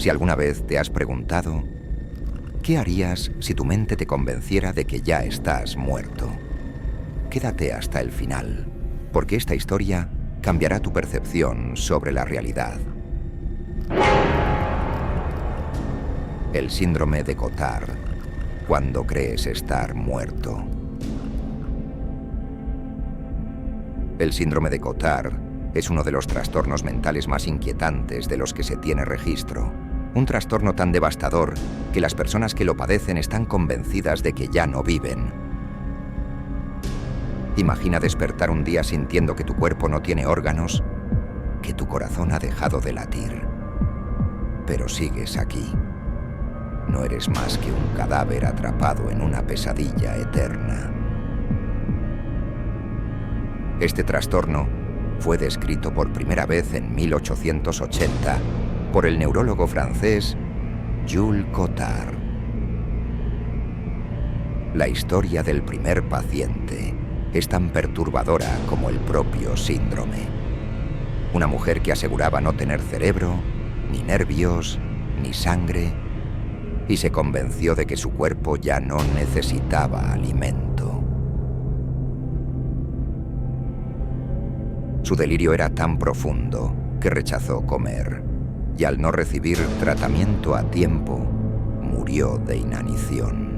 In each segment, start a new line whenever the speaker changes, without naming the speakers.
Si alguna vez te has preguntado, ¿qué harías si tu mente te convenciera de que ya estás muerto? Quédate hasta el final, porque esta historia cambiará tu percepción sobre la realidad. El síndrome de Cotard, cuando crees estar muerto. El síndrome de Cotard es uno de los trastornos mentales más inquietantes de los que se tiene registro. Un trastorno tan devastador que las personas que lo padecen están convencidas de que ya no viven. Imagina despertar un día sintiendo que tu cuerpo no tiene órganos, que tu corazón ha dejado de latir. Pero sigues aquí. No eres más que un cadáver atrapado en una pesadilla eterna. Este trastorno fue descrito por primera vez en 1880 por el neurólogo francés Jules Cotard. La historia del primer paciente es tan perturbadora como el propio síndrome. Una mujer que aseguraba no tener cerebro, ni nervios, ni sangre, y se convenció de que su cuerpo ya no necesitaba alimento. Su delirio era tan profundo que rechazó comer, y al no recibir tratamiento a tiempo, murió de inanición.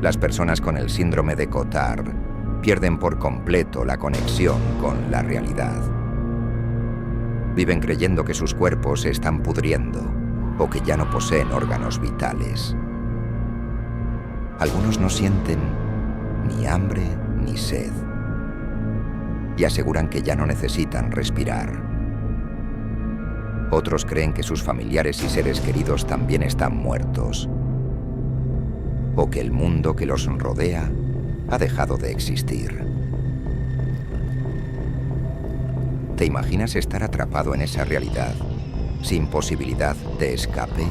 Las personas con el síndrome de Cotard pierden por completo la conexión con la realidad. Viven creyendo que sus cuerpos se están pudriendo o que ya no poseen órganos vitales. Algunos no sienten ni hambre ni sed y aseguran que ya no necesitan respirar. Otros creen que sus familiares y seres queridos también están muertos, o que el mundo que los rodea ha dejado de existir. ¿Te imaginas estar atrapado en esa realidad, sin posibilidad de escape?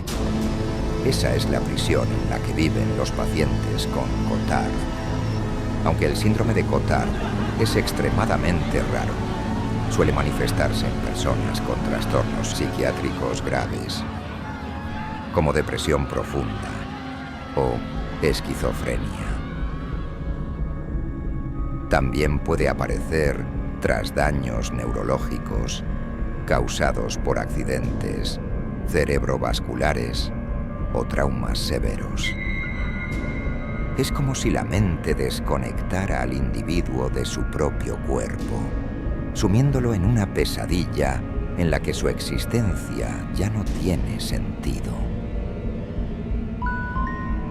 Esa es la prisión en la que viven los pacientes con Cotard. Aunque el síndrome de Cotard es extremadamente raro, suele manifestarse en personas con trastornos psiquiátricos graves, como depresión profunda o esquizofrenia. También puede aparecer tras daños neurológicos causados por accidentes cerebrovasculares o traumas severos. Es como si la mente desconectara al individuo de su propio cuerpo, sumiéndolo en una pesadilla en la que su existencia ya no tiene sentido.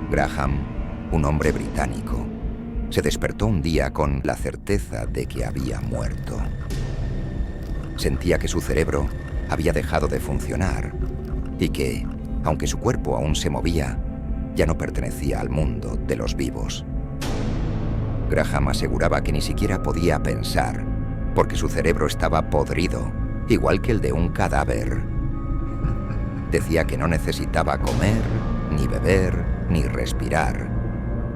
Graham, un hombre británico, se despertó un día con la certeza de que había muerto. Sentía que su cerebro había dejado de funcionar y que, aunque su cuerpo aún se movía, ya no pertenecía al mundo de los vivos. Graham aseguraba que ni siquiera podía pensar, porque su cerebro estaba podrido, igual que el de un cadáver. Decía que no necesitaba comer, ni beber, ni respirar,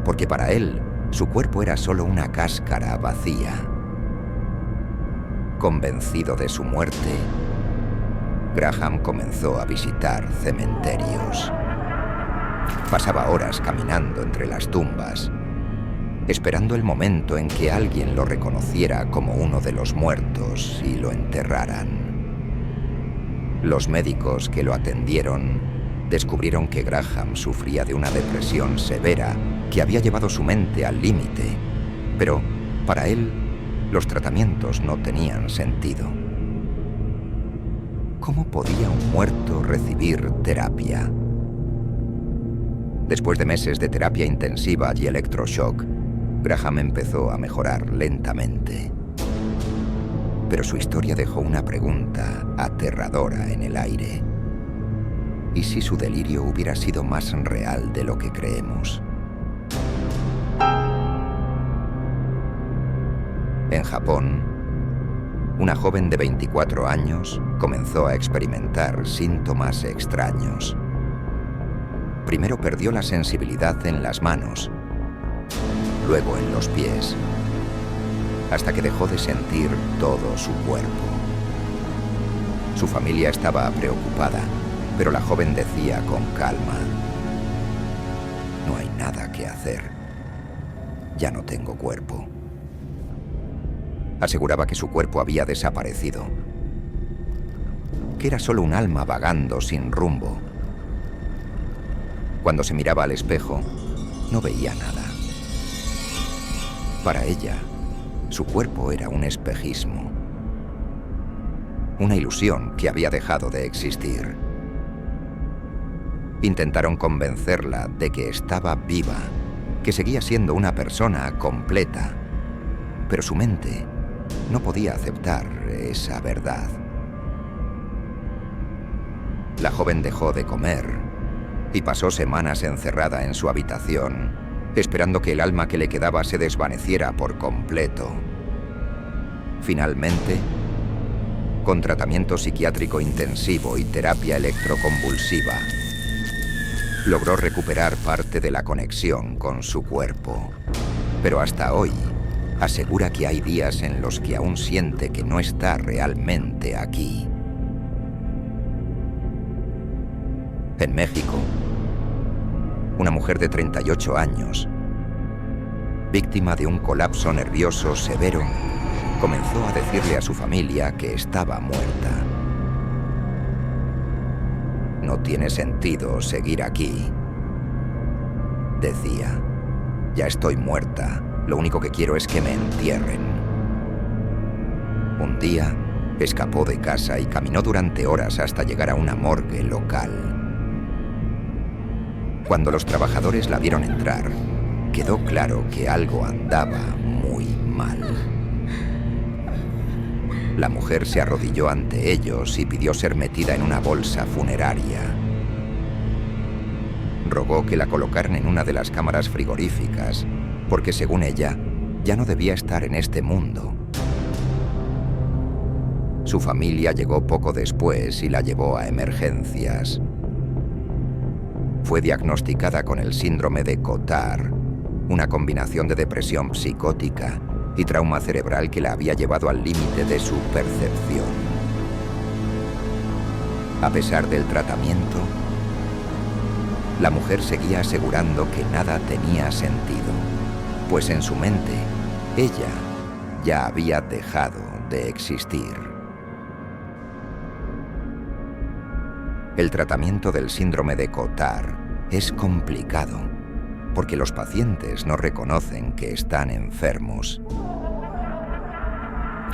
porque para él su cuerpo era solo una cáscara vacía. Convencido de su muerte, Graham comenzó a visitar cementerios. Pasaba horas caminando entre las tumbas, esperando el momento en que alguien lo reconociera como uno de los muertos y lo enterraran. Los médicos que lo atendieron descubrieron que Graham sufría de una depresión severa que había llevado su mente al límite, pero para él los tratamientos no tenían sentido. ¿Cómo podía un muerto recibir terapia? Después de meses de terapia intensiva y electroshock, Graham empezó a mejorar lentamente. Pero su historia dejó una pregunta aterradora en el aire. ¿Y si su delirio hubiera sido más real de lo que creemos? En Japón, una joven de 24 años comenzó a experimentar síntomas extraños. Primero perdió la sensibilidad en las manos, luego en los pies, hasta que dejó de sentir todo su cuerpo. Su familia estaba preocupada, pero la joven decía con calma: no hay nada que hacer. Ya no tengo cuerpo. Aseguraba que su cuerpo había desaparecido, que era solo un alma vagando sin rumbo. Cuando se miraba al espejo, no veía nada. Para ella, su cuerpo era un espejismo, una ilusión que había dejado de existir. Intentaron convencerla de que estaba viva, que seguía siendo una persona completa, pero su mente no podía aceptar esa verdad. La joven dejó de comer y pasó semanas encerrada en su habitación, esperando que el alma que le quedaba se desvaneciera por completo. Finalmente, con tratamiento psiquiátrico intensivo y terapia electroconvulsiva, logró recuperar parte de la conexión con su cuerpo. Pero hasta hoy, asegura que hay días en los que aún siente que no está realmente aquí. En México, una mujer de 38 años, víctima de un colapso nervioso severo, comenzó a decirle a su familia que estaba muerta. No tiene sentido seguir aquí, decía. Ya estoy muerta. Lo único que quiero es que me entierren. Un día, escapó de casa y caminó durante horas hasta llegar a una morgue local. Cuando los trabajadores la vieron entrar, quedó claro que algo andaba muy mal. La mujer se arrodilló ante ellos y pidió ser metida en una bolsa funeraria. Rogó que la colocaran en una de las cámaras frigoríficas, porque según ella, ya no debía estar en este mundo. Su familia llegó poco después y la llevó a emergencias. Fue diagnosticada con el síndrome de Cotard, una combinación de depresión psicótica y trauma cerebral que la había llevado al límite de su percepción. A pesar del tratamiento, la mujer seguía asegurando que nada tenía sentido, pues en su mente, ella ya había dejado de existir. El tratamiento del síndrome de Cotard es complicado, porque los pacientes no reconocen que están enfermos.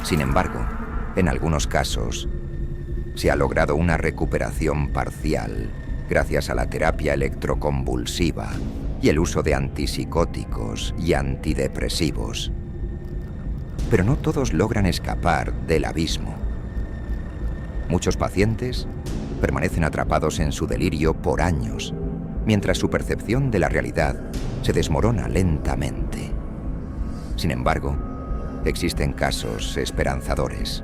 Sin embargo, en algunos casos, se ha logrado una recuperación parcial gracias a la terapia electroconvulsiva y el uso de antipsicóticos y antidepresivos. Pero no todos logran escapar del abismo. Muchos pacientes permanecen atrapados en su delirio por años, mientras su percepción de la realidad se desmorona lentamente. Sin embargo, existen casos esperanzadores.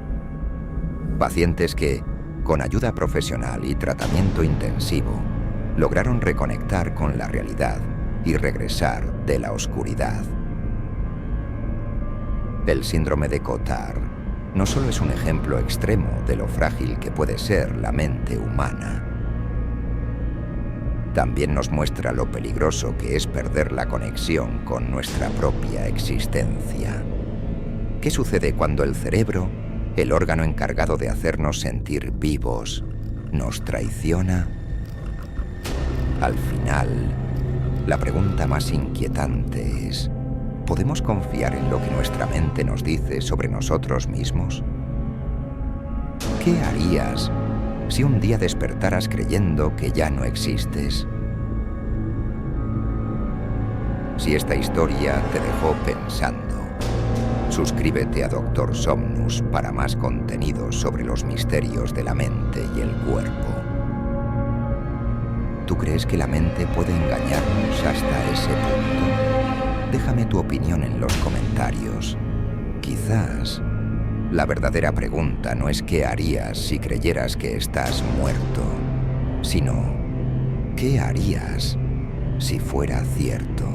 Pacientes que, con ayuda profesional y tratamiento intensivo, lograron reconectar con la realidad y regresar de la oscuridad. El síndrome de Cotard no solo es un ejemplo extremo de lo frágil que puede ser la mente humana, también nos muestra lo peligroso que es perder la conexión con nuestra propia existencia. ¿Qué sucede cuando el cerebro, el órgano encargado de hacernos sentir vivos, nos traiciona? Al final, la pregunta más inquietante es: ¿podemos confiar en lo que nuestra mente nos dice sobre nosotros mismos? ¿Qué harías si un día despertaras creyendo que ya no existes? Si esta historia te dejó pensando, suscríbete a Dr. Somnus para más contenido sobre los misterios de la mente y el cuerpo. ¿Tú crees que la mente puede engañarnos hasta ese punto? Déjame tu opinión en los comentarios. Quizás la verdadera pregunta no es qué harías si creyeras que estás muerto, sino ¿qué harías si fuera cierto?